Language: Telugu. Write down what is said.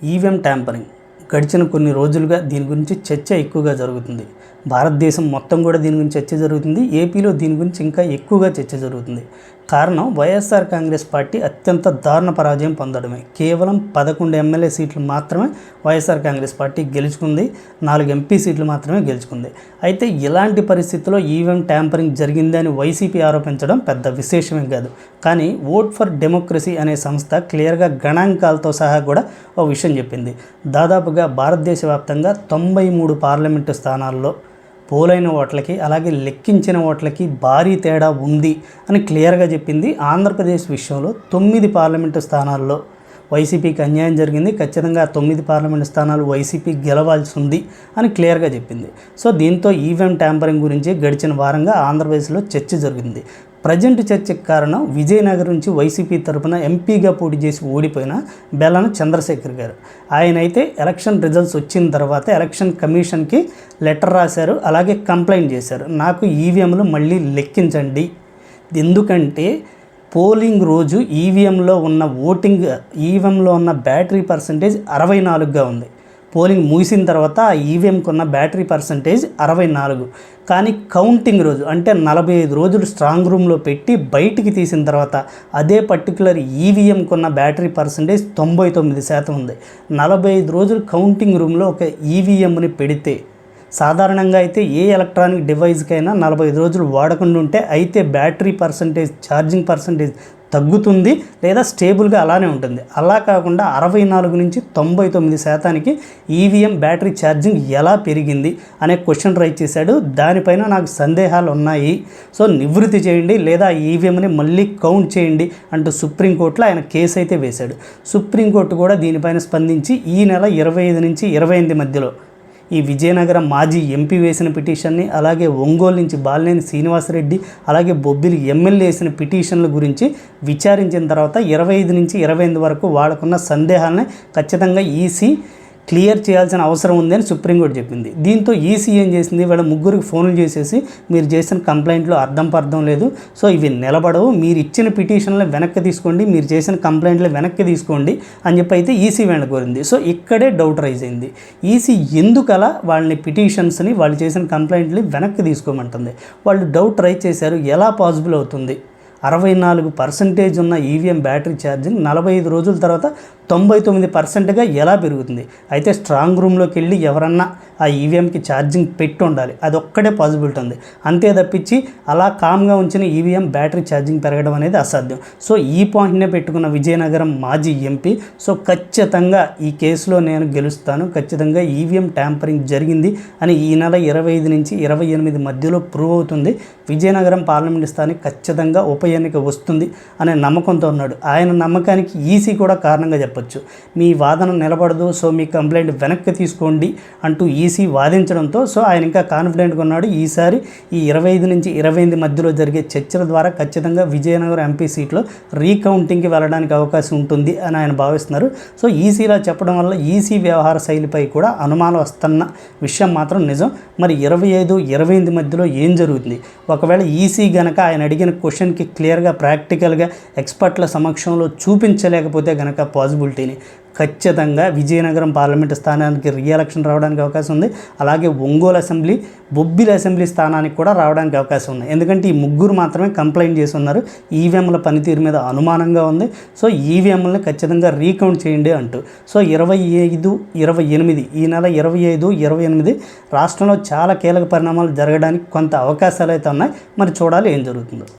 ఈవీఎం ట్యాంపరింగ్ గడిచిన కొన్ని రోజులుగా దీని గురించి చర్చ ఎక్కువగా జరుగుతుంది. భారతదేశం మొత్తం కూడా దీని గురించి చర్చ జరుగుతుంది. ఏపీలో దీని గురించి ఇంకా ఎక్కువగా చర్చ జరుగుతుంది. కారణం వైఎస్ఆర్ కాంగ్రెస్ పార్టీ అత్యంత దారుణ పరాజయం పొందడమే. కేవలం 11 ఎమ్మెల్యే సీట్లు మాత్రమే వైఎస్ఆర్ కాంగ్రెస్ పార్టీ గెలుచుకుంది. 4 ఎంపీ సీట్లు మాత్రమే గెలుచుకుంది. అయితే ఇలాంటి పరిస్థితుల్లో ఈవీఎం ట్యాంపరింగ్ జరిగింది అని వైసీపీ ఆరోపించడం పెద్ద విశేషమేం కాదు. కానీ ఓట్ ఫర్ డెమోక్రసీ అనే సంస్థ క్లియర్గా గణాంకాలతో సహా కూడా ఓ విషయం చెప్పింది. దాదాపుగా భారతదేశ వ్యాప్తంగా 93 పార్లమెంటు స్థానాల్లో పోలైన ఓట్లకి అలాగే లెక్కించిన ఓట్లకి భారీ తేడా ఉంది అని క్లియర్గా చెప్పింది. ఆంధ్రప్రదేశ్ విషయంలో 9 పార్లమెంటు స్థానాల్లో వైసీపీకి అన్యాయం జరిగింది. ఖచ్చితంగా 9 పార్లమెంటు స్థానాలు వైసీపీ గెలవాల్సి ఉంది అని క్లియర్గా చెప్పింది. సో దీంతో ఈవీఎం ట్యాంపరింగ్ గురించి గడిచిన వారంగా ఆంధ్రప్రదేశ్లో చర్చ జరిగింది. ప్రజెంట్ చర్చకు కారణం విజయనగరం నుంచి వైసీపీ తరఫున ఎంపీగా పోటీ చేసి ఓడిపోయిన బెల్లన చంద్రశేఖర్ గారు. ఆయన అయితే ఎలక్షన్ రిజల్ట్స్ వచ్చిన తర్వాత ఎలక్షన్ కమిషన్కి లెటర్ రాశారు, అలాగే కంప్లైంట్ చేశారు. నాకు ఈవీఎంలు మళ్ళీ లెక్కించండి, ఎందుకంటే పోలింగ్ రోజు ఈవీఎంలో ఉన్న బ్యాటరీ పర్సంటేజ్ 64గా ఉంది. పోలింగ్ ముగిసిన తర్వాత ఆ ఈవీఎంకి ఉన్న బ్యాటరీ పర్సంటేజ్ 64, కానీ కౌంటింగ్ రోజు అంటే 45 రోజులు స్ట్రాంగ్ రూమ్లో పెట్టి బయటికి తీసిన తర్వాత అదే పర్టికులర్ ఈవీఎంకి ఉన్న బ్యాటరీ పర్సంటేజ్ 99% ఉంది. 45 రోజులు కౌంటింగ్ రూమ్లో ఒక ఈవీఎంని పెడితే సాధారణంగా అయితే ఏ ఎలక్ట్రానిక్ డివైస్కైనా 45 రోజులు వాడకుండా ఉంటే అయితే బ్యాటరీ పర్సంటేజ్ ఛార్జింగ్ పర్సంటేజ్ తగ్గుతుంది లేదా స్టేబుల్గా అలానే ఉంటుంది. అలా కాకుండా 64 నుంచి 99% ఈవీఎం బ్యాటరీ ఛార్జింగ్ ఎలా పెరిగింది అనే క్వశ్చన్ రైజ్ చేశాడు. దానిపైన నాకు సందేహాలు ఉన్నాయి, సో నివృత్తి చేయండి లేదా ఈవీఎంని మళ్ళీ కౌంట్ చేయండి అంటూ సుప్రీంకోర్టులో ఆయన కేసు అయితే వేశాడు. సుప్రీంకోర్టు కూడా దీనిపైన స్పందించి ఈ నెల 25 నుంచి 28 మధ్యలో ఈ విజయనగరం మాజీ ఎంపీ వేసిన పిటిషన్ని, అలాగే ఒంగోలు నుంచి బాలినేని శ్రీనివాసరెడ్డి, అలాగే బొబ్బిలి ఎమ్మెల్యే వేసిన పిటిషన్ల గురించి విచారించిన తర్వాత 25 నుంచి 28 వరకు వాళ్ళకున్న సందేహాలని ఖచ్చితంగా ఈసీ క్లియర్ చేయాల్సిన అవసరం ఉందని సుప్రీంకోర్టు చెప్పింది. దీంతో ఈసీ ఏం చేసింది, వీళ్ళ ముగ్గురికి ఫోన్లు చేసేసి మీరు చేసిన కంప్లైంట్లో అర్థం లేదు, సో ఇవి నిలబడవు, మీరు ఇచ్చిన పిటిషన్లు వెనక్కి తీసుకోండి, మీరు చేసిన కంప్లైంట్లు వెనక్కి తీసుకోండి అని చెప్పి అయితే ఈసీ వెంట కోరింది. సో ఇక్కడే డౌట్ రైజ్ అయింది. ఈసీ ఎందుకలా వాళ్ళని పిటిషన్స్ని వాళ్ళు చేసిన కంప్లైంట్ని వెనక్కి తీసుకోమంటుంది? వాళ్ళు డౌట్ రైజ్ చేశారు, ఎలా పాసిబుల్ అవుతుంది 64% ఉన్న ఈవీఎం బ్యాటరీ ఛార్జింగ్ 45 రోజుల తర్వాత 99%గా ఎలా పెరుగుతుంది? అయితే స్ట్రాంగ్ రూమ్లోకి వెళ్ళి ఎవరన్నా ఆ ఈవీఎంకి ఛార్జింగ్ పెట్టి ఉండాలి, అదొక్కడే పాసిబిలిటీ ఉంది. అంతే తప్పించి అలా కామ్గా ఉంచిన ఈవీఎం బ్యాటరీ ఛార్జింగ్ పెరగడం అనేది అసాధ్యం. సో ఈ పాయింట్నే పెట్టుకున్న విజయనగరం మాజీ ఎంపీ, సో ఖచ్చితంగా ఈ కేసులో నేను గెలుస్తాను, ఖచ్చితంగా ఈవీఎం ట్యాంపరింగ్ జరిగింది అని ఈ నెల 25 నుంచి 28 మధ్యలో ప్రూవ్ అవుతుంది. విజయనగరం పార్లమెంటు స్థానానికి ఖచ్చితంగా ఉప ఎన్నిక వస్తుంది అనే నమ్మకంతో ఉన్నాడు. ఆయన నమ్మకానికి ఈసీ కూడా కారణంగా చెప్పొచ్చు. మీ వాదన నిలబడదు, సో మీ కంప్లైంట్ వెనక్కి తీసుకోండి అంటూ ఈసీ వాదించడంతో సో ఆయన ఇంకా కాన్ఫిడెంట్గా ఉన్నాడు. ఈసారి ఈ 25 నుంచి 28 మధ్యలో జరిగే చర్చల ద్వారా ఖచ్చితంగా విజయనగరం ఎంపీ సీట్లో రీకౌంటింగ్కి వెళ్ళడానికి అవకాశం ఉంటుంది అని ఆయన భావిస్తున్నారు. సో ఈసీలా చెప్పడం వల్ల ఈసీ వ్యవహార శైలిపై కూడా అనుమానం వస్తున్న విషయం మాత్రం నిజం. మరి 25, 28 మధ్యలో ఏం జరుగుతుంది? ఒకవేళ ఈసీ గనక ఆయన అడిగిన క్వశ్చన్కి క్లియర్గా ప్రాక్టికల్గా ఎక్స్పర్ట్ల సమక్షంలో చూపించలేకపోతే గనక పాసిబిలిటీని ఖచ్చితంగా విజయనగరం పార్లమెంటు స్థానానికి రీఎలక్షన్ రావడానికి అవకాశం ఉంది. అలాగే ఒంగోలు అసెంబ్లీ, బొబ్బిలి అసెంబ్లీ స్థానానికి కూడా రావడానికి అవకాశం ఉంది. ఎందుకంటే ఈ ముగ్గురు మాత్రమే కంప్లైంట్ చేసి ఉన్నారు, ఈవీఎంల పనితీరు మీద అనుమానంగా ఉంది, సో ఈవీఎంలని ఖచ్చితంగా రీకౌంట్ చేయండి అంటూ. సో 25, 28 ఈ నెల 25, 28 రాష్ట్రంలో చాలా కీలక పరిణామాలు జరగడానికి కొంత అవకాశాలు అయితే ఉన్నాయి. మరి చూడాలి ఏం జరుగుతుందో.